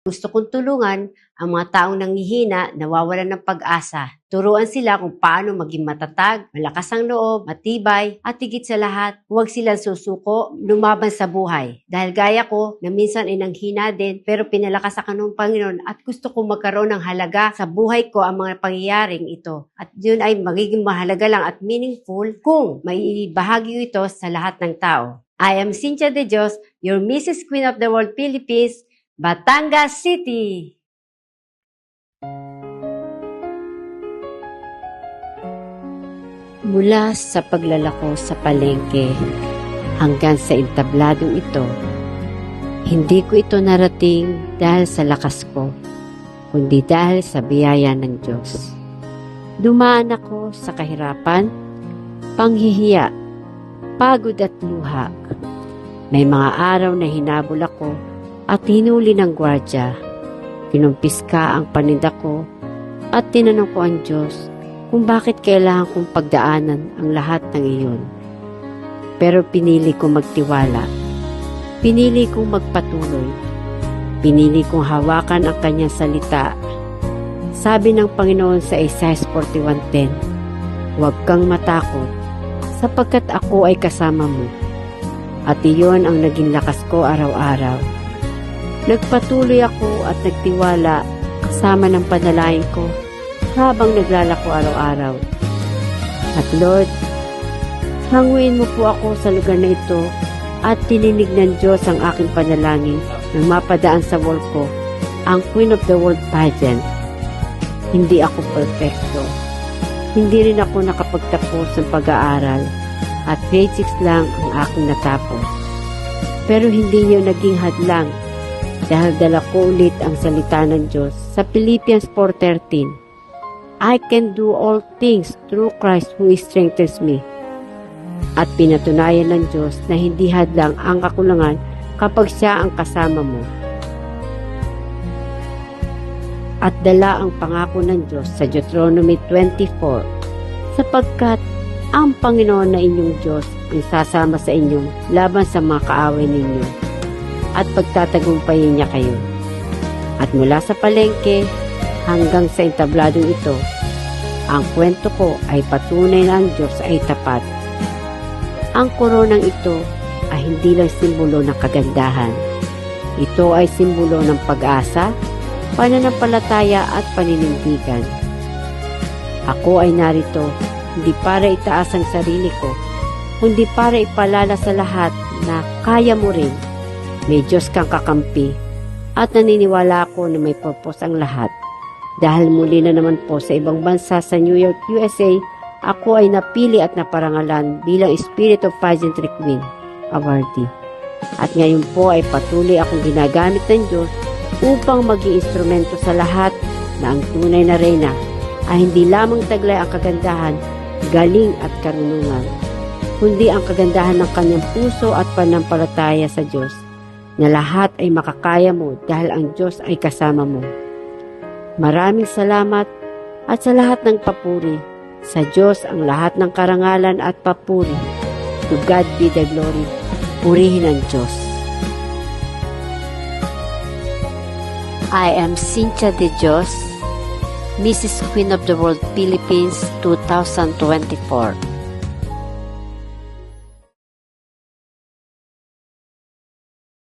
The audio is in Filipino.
Gusto kong tulungan ang mga taong nanghihina, nawawalan ng pag-asa. Turuan sila kung paano maging matatag, malakas ang loob, matibay, at higit sa lahat, huwag silang susuko, lumaban sa buhay. Dahil gaya ko, na minsan ay nanghina din, pero pinalakas ako ng Panginoon at gusto kong magkaroon ng halaga sa buhay ko ang mga pangyayaring ito. At yun ay magiging mahalaga lang at meaningful kung may bahagi ito sa lahat ng tao. I am Cynthia De Dios, your Mrs. Queen of the World Philippines, Batangas City. Mula sa paglalako sa palengke hanggang sa entabladong ito, hindi ko ito narating dahil sa lakas ko, kundi dahil sa biyaya ng Diyos. Dumaan ako sa kahirapan, panghihiya, pagod at luha. May mga araw na hinabol ako at hinuli ng gwardya. Kinumpiska ang paninda ko at tinanong ko ang Diyos kung bakit kailangan kong pagdaanan ang lahat ng iyon. Pero pinili kong magtiwala. Pinili kong magpatuloy. Pinili kong hawakan ang kanyang salita. Sabi ng Panginoon sa Isaiah 41:10, "Huwag kang matakot, sapagkat ako ay kasama mo." At iyon ang naging lakas ko araw-araw. Nagpatuloy ako at nagtiwala kasama ng panalangin ko habang naglalako araw-araw. At Lord, hanguin mo po ako sa lugar na ito at tininig ng Diyos ang aking panalangin nang mapadaan sa wall ko ang Queen of the World pageant. Hindi ako perfecto. Hindi rin ako nakapagtapos ng pag-aaral at grade 6 lang ang aking natapos. Pero hindi niyo naging hadlang dahil dala ko ulit ang salita ng Diyos sa Philippians 4:13. I can do all things through Christ who strengthens me. At pinatunayan ng Diyos na hindi hadlang ang kakulangan kapag siya ang kasama mo. At dala ang pangako ng Diyos sa Deuteronomy 24, sapagkat ang Panginoon na inyong Diyos ang sasama sa inyong laban sa mga kaaway ninyo at pagtatagumpayin niya kayo. At mula sa palengke hanggang sa entabladong ito, ang kwento ko ay patunay na ang Diyos ay tapat. Ang koronang ito ay hindi lang simbolo ng kagandahan. Ito ay simbolo ng pag-asa, pananampalataya at paninindigan. Ako ay narito hindi para itaas ang sarili ko, kundi para ipalala sa lahat na kaya mo rin. May Diyos kang kakampi at naniniwala ako na may purpose ang lahat. Dahil muli na naman po sa ibang bansa sa New York, USA, ako ay napili at naparangalan bilang Spirit of Pageantry Queen awardee. At ngayon po ay patuloy akong ginagamit ng Diyos upang maging instrumento sa lahat na ang tunay na reyna ay hindi lamang taglay ang kagandahan, galing at karunungan, kundi ang kagandahan ng kanyang puso at panampalataya sa Diyos, na lahat ay makakaya mo dahil ang Diyos ay kasama mo. Maraming salamat at sa lahat ng papuri. Sa Diyos ang lahat ng karangalan at papuri. To God be the glory. Purihin ang Diyos. I am Cynthia De Dios, Mrs. Queen of the World Philippines 2024.